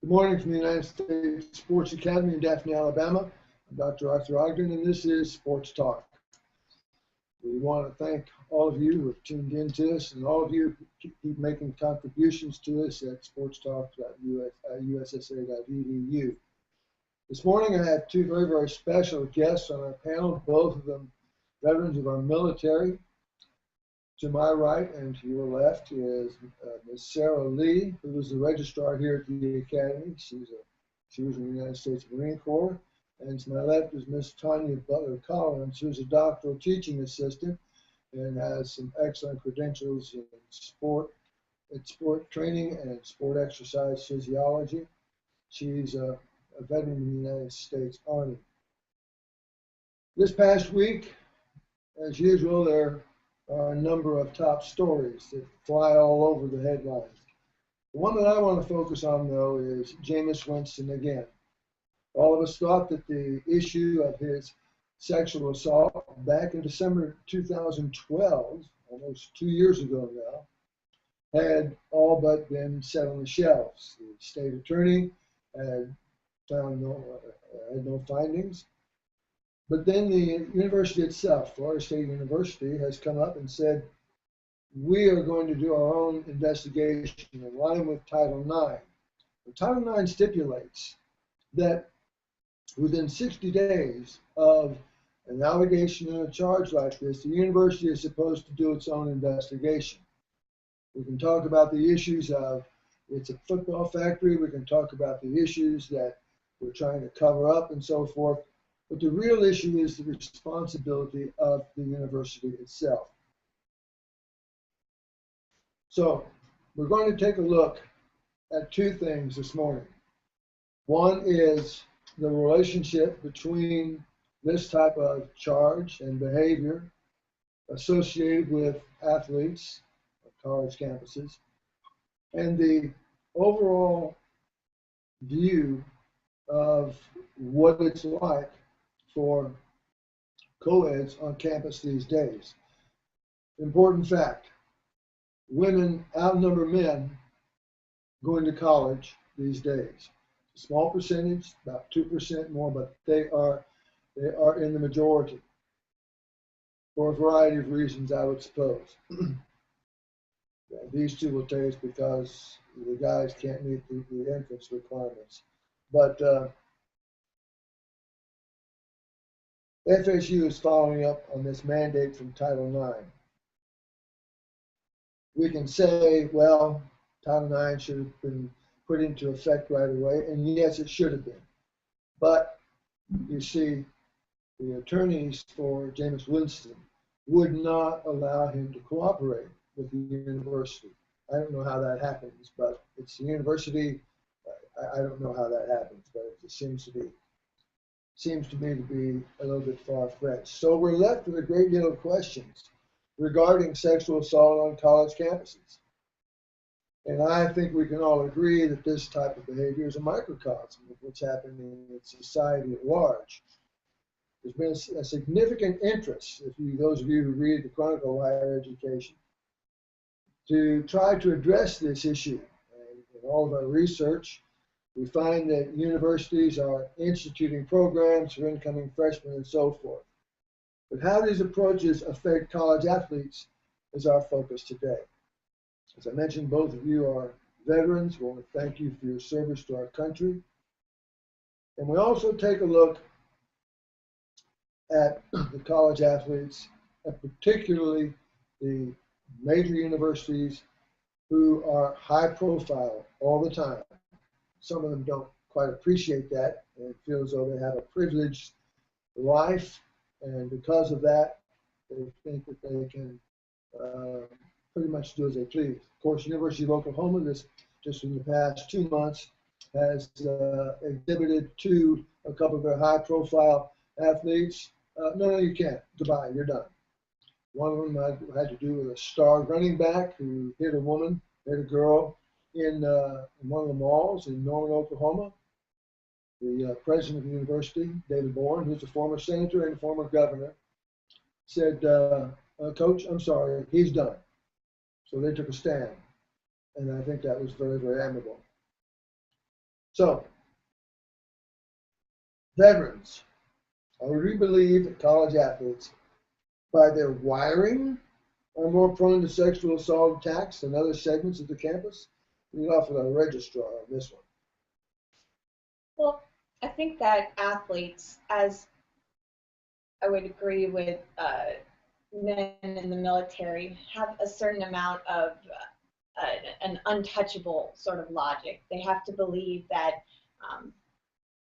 Good morning from the United States Sports Academy in Daphne, Alabama. I'm Dr. Arthur Ogden, and this is Sports Talk. We want to thank all of you who have tuned in to us, and all of you who keep making contributions to us at sportstalk.ussa.edu. This morning I have two very, very special guests on our panel, both of them veterans of our military. To my right and to your left is Ms. Sarah Lee, who was the registrar here at the Academy. She was in the United States Marine Corps. And to my left is Ms. Tanya Butler Collins, who's a doctoral teaching assistant and has some excellent credentials in sport training and sport exercise physiology. She's a veteran of the United States Army. This past week, as usual, there are a number of top stories that fly all over the headlines. The one that I want to focus on, though, is Jameis Winston again. All of us thought that the issue of his sexual assault back in December 2012, almost 2 years ago now, had all but been set on the shelves. The state attorney had no findings. But then the university itself, Florida State University, has come up and said, we are going to do our own investigation in line with Title IX. Title IX stipulates that within 60 days of an allegation and a charge like this, the university is supposed to do its own investigation. We can talk about the issues of it's a football factory. We can talk about the issues that we're trying to cover up and so forth. But the real issue is the responsibility of the university itself. So we're going to take a look at two things this morning. One is the relationship between this type of charge and behavior associated with athletes on college campuses and the overall view of what it's like for co-eds on campus these days. Important fact, women outnumber men going to college these days. A small percentage, about 2% more, but they are in the majority for a variety of reasons, I would suppose. These two will tell you it's because the guys can't meet the entrance requirements. But FSU is following up on this mandate from Title IX. We can say, well, Title IX should have been put into effect right away, and yes, it should have been. But you see, the attorneys for Jameis Winston would not allow him to cooperate with the university. I don't know how that happens, but it's the university. I don't know how that happens, but it seems to me to be a little bit far-fetched. So we're left with a great deal of questions regarding sexual assault on college campuses. And I think we can all agree that this type of behavior is a microcosm of what's happening in society at large. There's been a significant interest, those of you who read the Chronicle of Higher Education, to try to address this issue. And in all of our research, we find that universities are instituting programs for incoming freshmen and so forth. But how these approaches affect college athletes is our focus today. As I mentioned, both of you are veterans. We want to thank you for your service to our country. And we also take a look at the college athletes, and particularly the major universities who are high profile all the time. Some of them don't quite appreciate that and feel as though they have a privileged life, and because of that, they think that they can pretty much do as they please. Of course, University of Oklahoma, just in the past 2 months, has exhibited to a couple of their high-profile athletes. No, you can't. Goodbye. You're done. One of them had to do with a star running back who hit a girl in one of the malls in Norman, Oklahoma. The president of the university, David Bourne, who's a former senator and a former governor, said, Coach, I'm sorry, he's done. So they took a stand. And I think that was very, very admirable. So, veterans. Would we believe that college athletes, by their wiring, are more prone to sexual assault attacks than other segments of the campus? Lead off with a registrar on this one. Well, I think that athletes, as I would agree with men in the military, have a certain amount of an untouchable sort of logic. They have to believe um,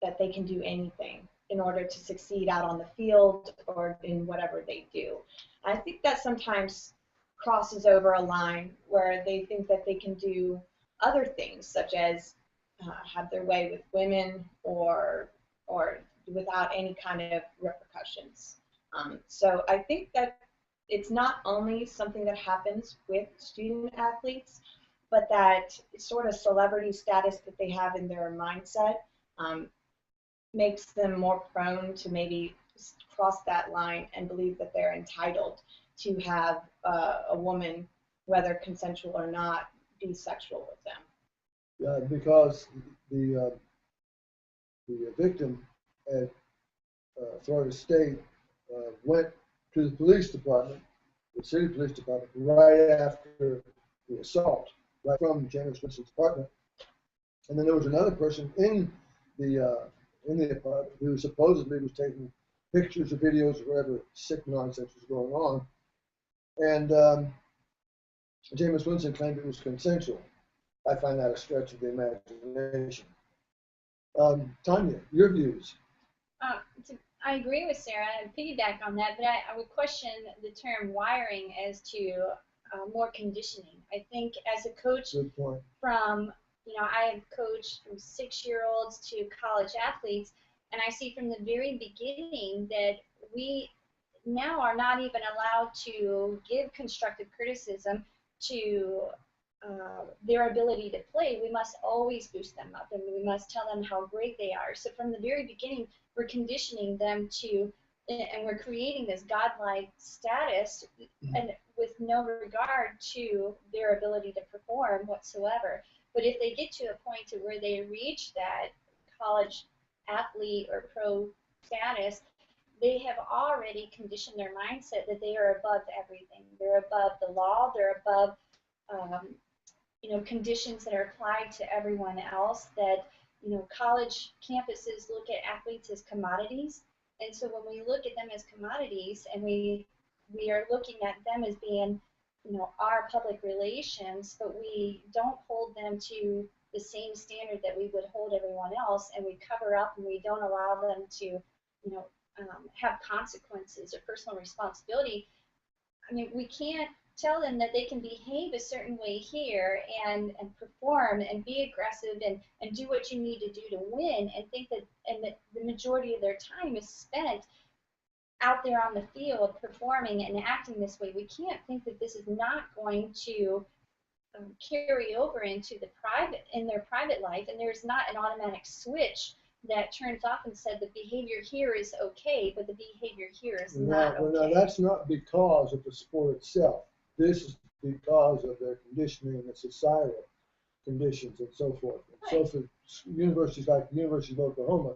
that they can do anything in order to succeed out on the field or in whatever they do. I think that sometimes crosses over a line where they think that they can do other things, such as have their way with women or without any kind of repercussions. So I think that it's not only something that happens with student athletes, but that sort of celebrity status that they have in their mindset um, makes them more prone to maybe cross that line and believe that they're entitled to have a woman, whether consensual or not, be sexual with them. Because the victim at Florida State went to the police department, the city police department, right after the assault, right from Jameis Winston's apartment. And then there was another person in the apartment who supposedly was taking pictures or videos or whatever sick nonsense was going on. And Jameis Winston claimed it was consensual. I find that a stretch of the imagination. Tanya, your views? I agree with Sarah and piggyback on that, but I would question the term wiring as to more conditioning. I think as a coach from, I have coached from 6-year-olds to college athletes, and I see from the very beginning that we now are not even allowed to give constructive criticism to their ability to play. We must always boost them up, and we must tell them how great they are. So from the very beginning, we're conditioning them to, and we're creating this godlike status, and with no regard to their ability to perform whatsoever. But if they get to a point to where they reach that college athlete or pro status, they have already conditioned their mindset that they are above everything. They're above the law. They're above um, conditions that are applied to everyone else, that, college campuses look at athletes as commodities. And so when we look at them as commodities and we are looking at them as being, our public relations, but we don't hold them to the same standard that we would hold everyone else, and we cover up and we don't allow them to, have consequences or personal responsibility. I mean, we can't tell them that they can behave a certain way here and perform and be aggressive and do what you need to do to win, and think that the majority of their time is spent out there on the field performing and acting this way. We can't think that this is not going to carry over into their private life, and there's not an automatic switch that turns off and said the behavior here is okay, but the behavior here is not okay. Well, that's not because of the sport itself. This is because of their conditioning and societal conditions and so forth. And so for universities like the University of Oklahoma,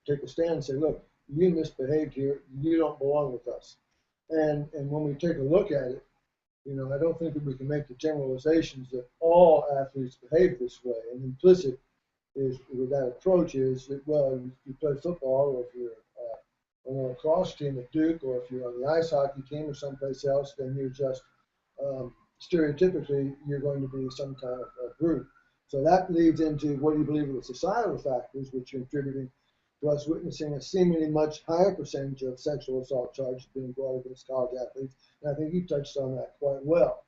take a stand and say, look, you misbehaved here, you don't belong with us. And when we take a look at it, I don't think that we can make the generalizations that all athletes behave this way. And implicit is with that approach is that, well, if you play football, or if you're on a lacrosse team at Duke, or if you're on the ice hockey team or someplace else, then you're just stereotypically you're going to be some kind of group. So that leads into what do you believe are the societal factors which are contributing to us witnessing a seemingly much higher percentage of sexual assault charges being brought against college athletes. And I think you touched on that quite well.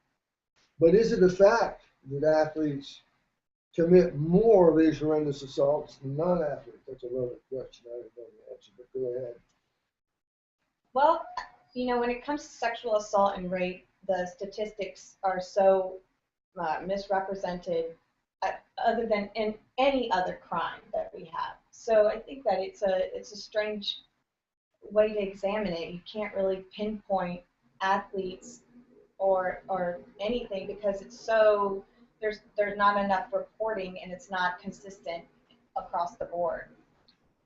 But is it a fact that athletes commit more of these horrendous assaults than non-athletes? That's a loaded question. I don't know the answer, but go ahead. Well, when it comes to sexual assault and rape, the statistics are so misrepresented other than in any other crime that we have. So I think that it's a strange way to examine it. You can't really pinpoint athletes or anything because it's so there's not enough reporting and it's not consistent across the board.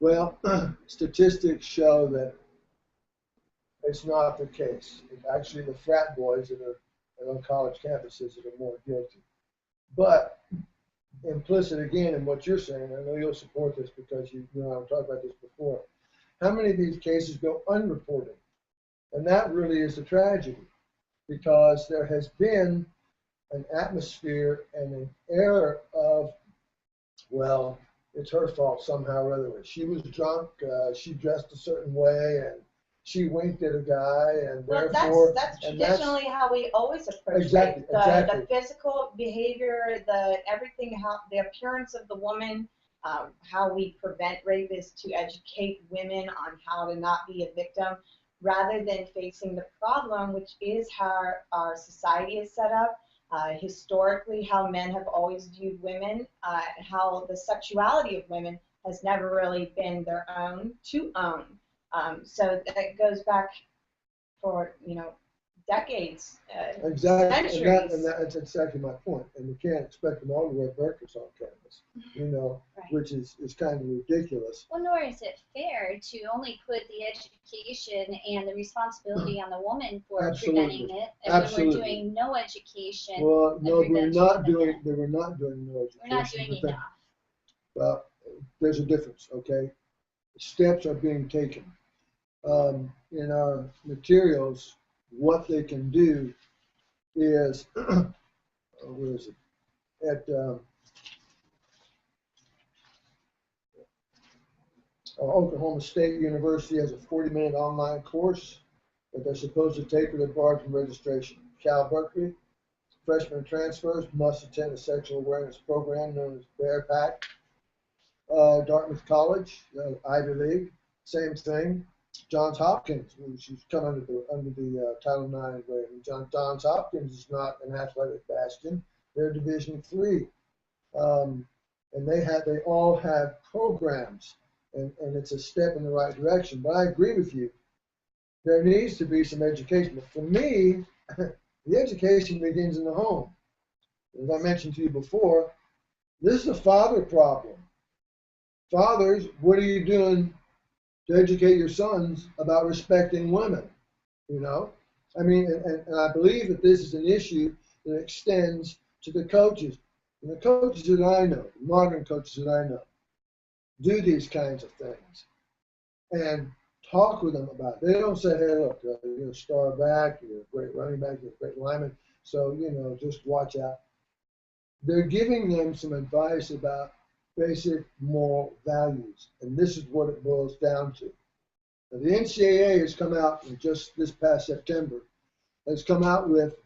Well, statistics show that it's not the case. It's actually the frat boys that are on college campuses that are more guilty. But implicit again in what you're saying, I know you'll support this because you know I've talked about this before. How many of these cases go unreported? And that really is the tragedy, because there has been an atmosphere and an air of, well, it's her fault somehow or other. She was drunk, she dressed a certain way, and she winked at a guy, and Well, therefore that's traditionally how we always approach exactly, it. exactly. The physical behavior, the everything, how the appearance of the woman, how we prevent rape is to educate women on how to not be a victim, rather than facing the problem, which is how our society is set up. Historically, how men have always viewed women, how the sexuality of women has never really been their own to own. So that goes back for decades, Exactly, centuries. and that's exactly my point. And you can't expect them all to wear burqas on campus, Right. which is kind of ridiculous. Well, nor is it fair to only put the education and the responsibility on the woman for Absolutely. preventing it, and Absolutely. when we're doing no education. Well, no, and prevention of it. they were not doing no education. We're not doing enough. Well, there's a difference, okay? Steps are being taken. In our materials, what they can do is, where is it? At Oklahoma State University has a 40-minute online course that they're supposed to take or they're barred from registration. Cal Berkeley, freshman transfers must attend a sexual awareness program known as Bear Pack. Dartmouth College, Ivy League, same thing. Johns Hopkins, which has come under the Title IX rating. Johns Hopkins is not an athletic bastion; they're Division III, and they all have programs, and it's a step in the right direction. But I agree with you. There needs to be some education. But for me, the education begins in the home. As I mentioned to you before, this is a father problem. Fathers, what are you doing to educate your sons about respecting women? I mean, and I believe that this is an issue that extends to the coaches. And the coaches that I know, modern coaches that I know, do these kinds of things and talk with them about it. They don't say, hey, look, you're a star back, you're a great running back, you're a great lineman, so, just watch out. They're giving them some advice about basic moral values, and this is what it boils down to. Now, the NCAA has come out, and just this past September, has come out with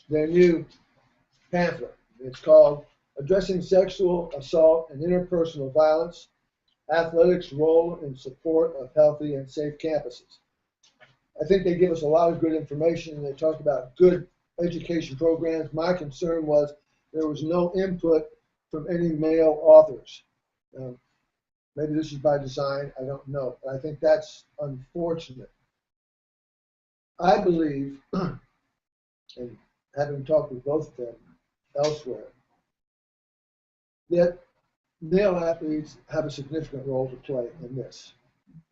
their new pamphlet. It's called Addressing Sexual Assault and Interpersonal Violence, Athletics' Role in Support of Healthy and Safe Campuses. I think they give us a lot of good information, and they talk about good education programs. My concern was there was no input from any male authors. Maybe this is by design, I don't know. But I think that's unfortunate. I believe, and having talked with both of them elsewhere, that male athletes have a significant role to play in this.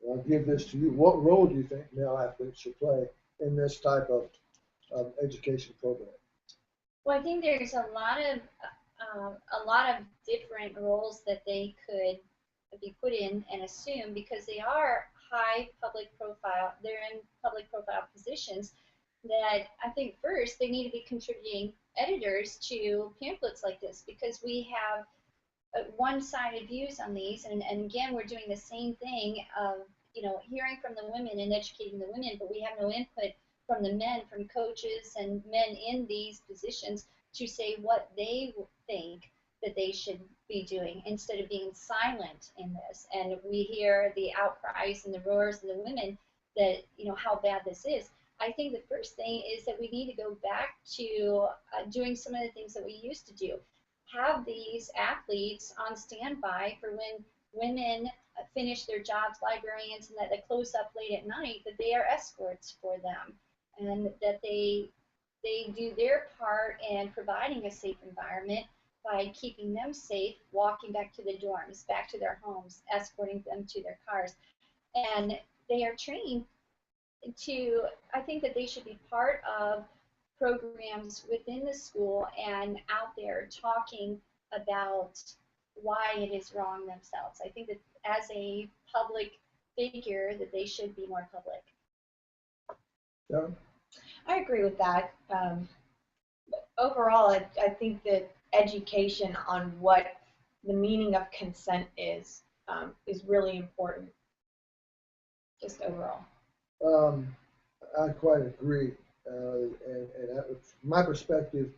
And I'll give this to you. What role do you think male athletes should play in this type of education program? Well, I think there's a lot of different roles that they could be put in and assume, because they are high public profile. They're in public profile positions that I think first they need to be contributing editors to pamphlets like this, because we have one-sided views on these, and again we're doing the same thing of hearing from the women and educating the women, but we have no input from the men, from coaches and men in these positions to say what they think that they should be doing, instead of being silent in this. And we hear the outcries and the roars of the women that how bad this is. I think the first thing is that we need to go back to doing some of the things that we used to do. Have these athletes on standby for when women finish their jobs, librarians, and that they close up late at night, that they are escorts for them, and that they do their part in providing a safe environment by keeping them safe, walking back to the dorms, back to their homes, escorting them to their cars. And they are trained to, I think that they should be part of programs within the school and out there talking about why it is wrong themselves. I think that as a public figure that they should be more public. Yeah. I agree with that. Overall, I think that education on what the meaning of consent is really important, just overall. I quite agree. From my perspective,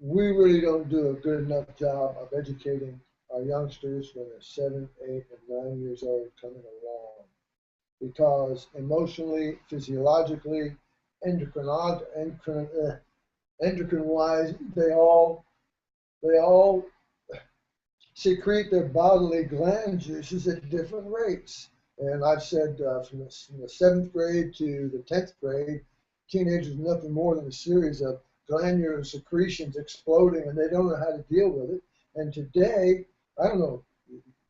we really don't do a good enough job of educating our youngsters when they're 7, 8, and 9 years old coming along. Because emotionally, physiologically, endocrine-wise, they all secrete their bodily gland juices at different rates. And I've said from the 7th grade to the 10th grade, teenagers are nothing more than a series of glandular secretions exploding, and they don't know how to deal with it. And today, I don't know,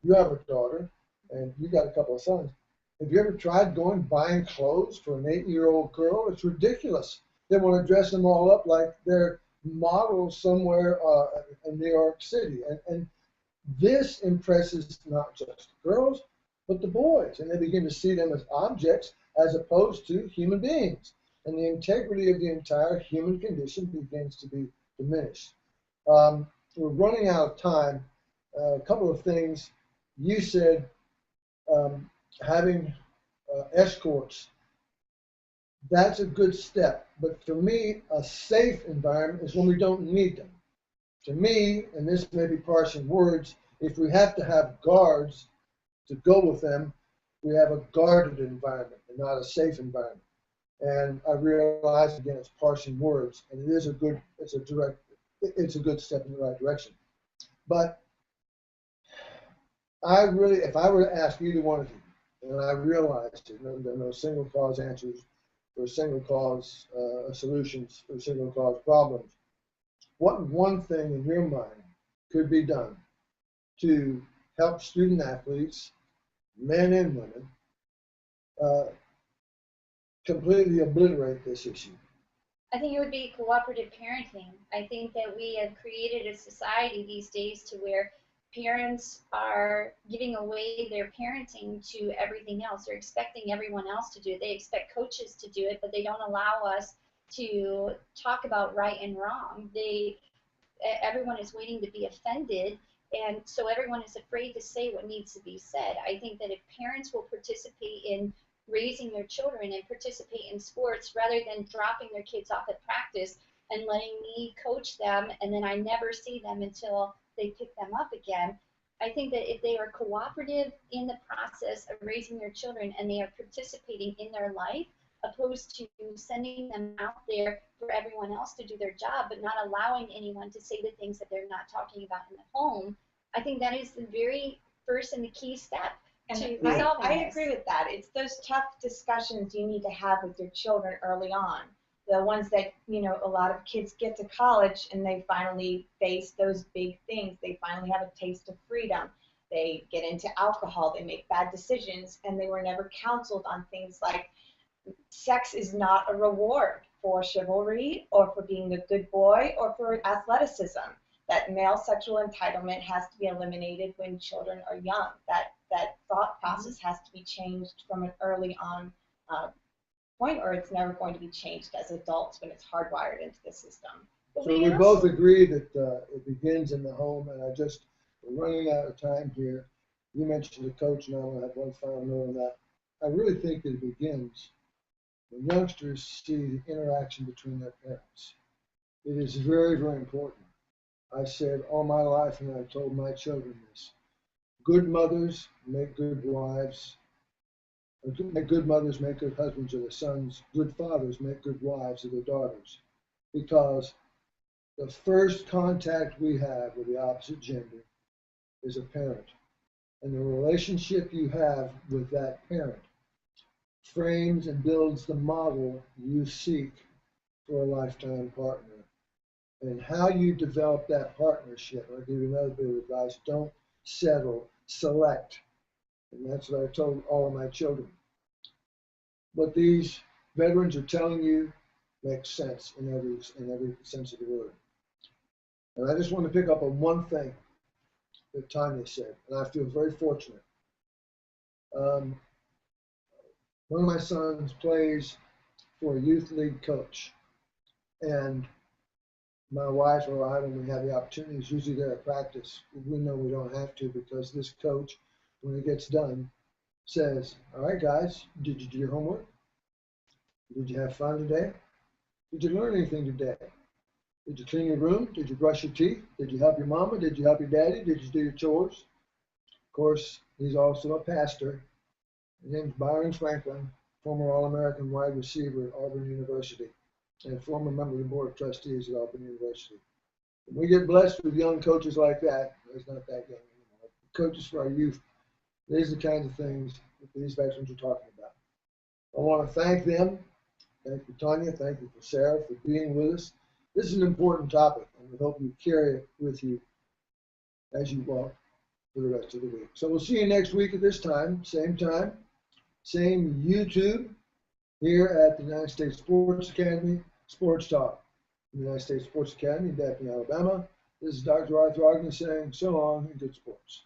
you have a daughter, and you got a couple of sons. Have you ever tried going buying clothes for an 8-year-old girl? It's ridiculous. They want to dress them all up like they're models somewhere in New York City. And this impresses not just girls, but the boys. And they begin to see them as objects as opposed to human beings. And the integrity of the entire human condition begins to be diminished. We're running out of time. A couple of things. You said having escorts. That's a good step. But for me, a safe environment is when we don't need them. To me, and this may be parsing words, if we have to have guards to go with them, we have a guarded environment and not a safe environment. And I realize again it's parsing words, and it's a good step in the right direction. But if I were to ask either one of you, and I realized there are no single cause answers or single cause solutions or single cause problems, what one thing in your mind could be done to help student athletes, men and women, completely obliterate this issue? I think it would be cooperative parenting. I think that we have created a society these days to where parents are giving away their parenting to everything else. They're expecting everyone else to do it. They expect coaches to do it, but they don't allow us to talk about right and wrong. Everyone is waiting to be offended, and so everyone is afraid to say what needs to be said. I think that if parents will participate in raising their children and participate in sports rather than dropping their kids off at practice and letting me coach them and then I never see them until they pick them up again, I think that if they are cooperative in the process of raising their children and they are participating in their life, opposed to sending them out there for everyone else to do their job, but not allowing anyone to say the things that they're not talking about in the home, I think that is the very first and the key step. And I agree with that. It's those tough discussions you need to have with your children early on. The ones that, a lot of kids get to college and they finally face those big things. They finally have a taste of freedom. They get into alcohol. They make bad decisions, and they were never counseled on things like sex is not a reward for chivalry or for being a good boy or for athleticism. That male sexual entitlement has to be eliminated when children are young. That thought process has to be changed from an early on point, or it's never going to be changed as adults when it's hardwired into the system. So we both agree that it begins in the home, and we're running out of time here. You mentioned the coach, and I want to have one final note on that. I really think that it begins when youngsters see the interaction between their parents. It is very, very important. I've said all my life, and I've told my children this: good mothers make good wives. Good mothers make good husbands of their sons. Good fathers make good wives of their daughters. Because the first contact we have with the opposite gender is a parent. And the relationship you have with that parent frames and builds the model you seek for a lifetime partner. And how you develop that partnership. I'll give you another bit of advice. Don't settle, select. And that's what I told all of my children. What these veterans are telling you makes sense in every sense of the word. And I just want to pick up on one thing that Tanya said, and I feel very fortunate. One of my sons plays for a youth league coach, and my wife or I, when we have the opportunity, is usually there at practice. We know we don't have to because this coach, when he gets done, says, "All right, guys, did you do your homework? Did you have fun today? Did you learn anything today? Did you clean your room? Did you brush your teeth? Did you help your mama? Did you help your daddy? Did you do your chores?" Of course, he's also a pastor. His name's Byron Franklin, former All-American wide receiver at Auburn University and former member of the Board of Trustees at Auburn University. When we get blessed with young coaches like that, he's not that young anymore, coaches for our youth, these are the kinds of things that these veterans are talking about. I want to thank them. Thank you, Tanya. Thank you for Sarah for being with us. This is an important topic, and we hope you carry it with you as you walk for the rest of the week. So we'll see you next week at this time, same YouTube here at the United States Sports Academy, Sports Talk. The United States Sports Academy in Daphne, Alabama. This is Dr. Arthur Ogden saying so long and good sports.